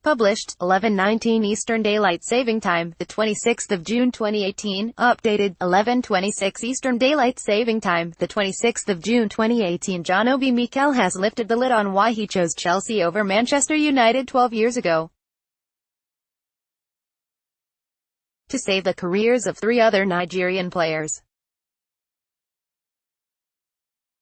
Published, 11:19 Eastern Daylight Saving Time, the 26th of June 2018. Updated, 11:26 Eastern Daylight Saving Time, the 26th of June 2018. John Obi Mikel has lifted the lid on why he chose Chelsea over Manchester United 12 years ago. To save the careers of 3 other Nigerian players.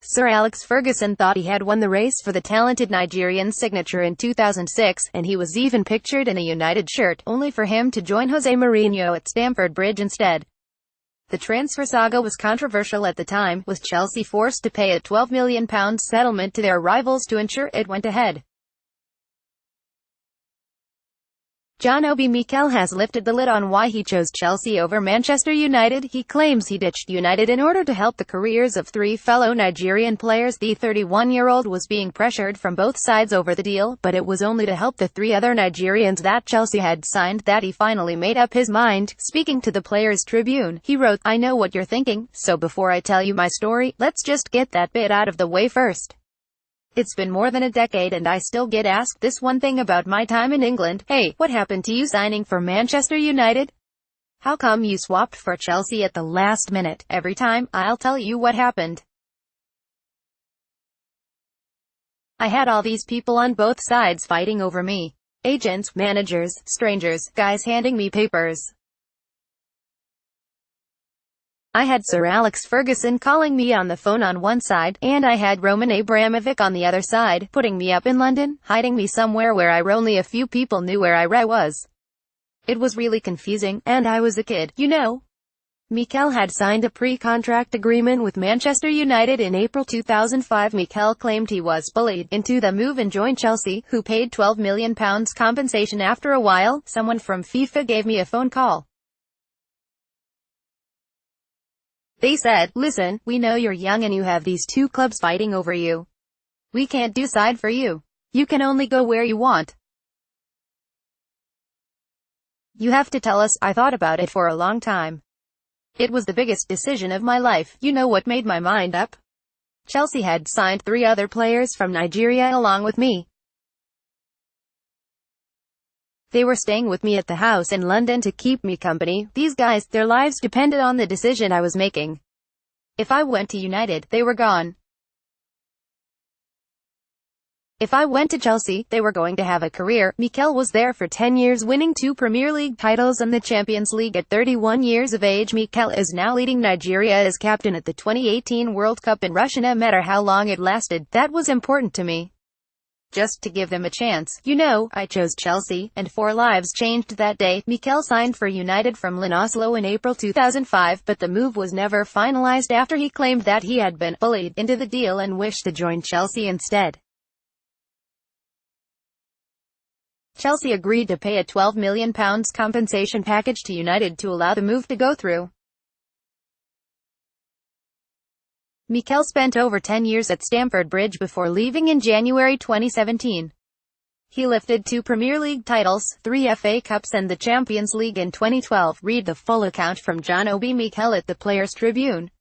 Sir Alex Ferguson thought he had won the race for the talented Nigerian signature in 2006, and he was even pictured in a United shirt, only for him to join Jose Mourinho at Stamford Bridge instead. The transfer saga was controversial at the time, with Chelsea forced to pay a £12 million settlement to their rivals to ensure it went ahead. John Obi Mikel has lifted the lid on why he chose Chelsea over Manchester United. He claims he ditched United in order to help the careers of 3 fellow Nigerian players. The 31-year-old was being pressured from both sides over the deal, but it was only to help the 3 other Nigerians that Chelsea had signed that he finally made up his mind. Speaking to the Players' Tribune, he wrote, "I know what you're thinking, so before I tell you my story, let's just get that bit out of the way first. It's been more than a decade and I still get asked this one thing about my time in England. Hey, what happened to you signing for Manchester United? How come you swapped for Chelsea at the last minute? Every time, I'll tell you what happened. I had all these people on both sides fighting over me. Agents, managers, strangers, guys handing me papers. I had Sir Alex Ferguson calling me on the phone on one side, and I had Roman Abramovich on the other side, putting me up in London, hiding me somewhere where only a few people knew where I was. It was really confusing, and I was a kid, you know." Mikel had signed a pre-contract agreement with Manchester United in April 2005. Mikel claimed he was bullied into the move and joined Chelsea, who paid £12 million compensation. After a while, someone from FIFA gave me a phone call. They said, "Listen, we know you're young and you have these 2 clubs fighting over you. We can't decide for you. You can only go where you want. You have to tell us." I thought about it for a long time. It was the biggest decision of my life. You know what made my mind up? Chelsea had signed 3 other players from Nigeria along with me. They were staying with me at the house in London to keep me company. These guys, their lives depended on the decision I was making. If I went to United, they were gone. If I went to Chelsea, they were going to have a career. Mikel was there for 10 years, winning 2 Premier League titles and the Champions League. At 31 years of age, Mikel is now leading Nigeria as captain at the 2018 World Cup in Russia. No matter how long it lasted, that was important to me. Just to give them a chance. You know, I chose Chelsea, and 4 lives changed that day. Mikel signed for United from Lyn Oslo in April 2005, but the move was never finalized after he claimed that he had been bullied into the deal and wished to join Chelsea instead. Chelsea agreed to pay a £12 million compensation package to United to allow the move to go through. Mikel spent over 10 years at Stamford Bridge before leaving in January 2017. He lifted 2 Premier League titles, 3 FA Cups and the Champions League in 2012. Read the full account from John Obi Mikel at the Players' Tribune.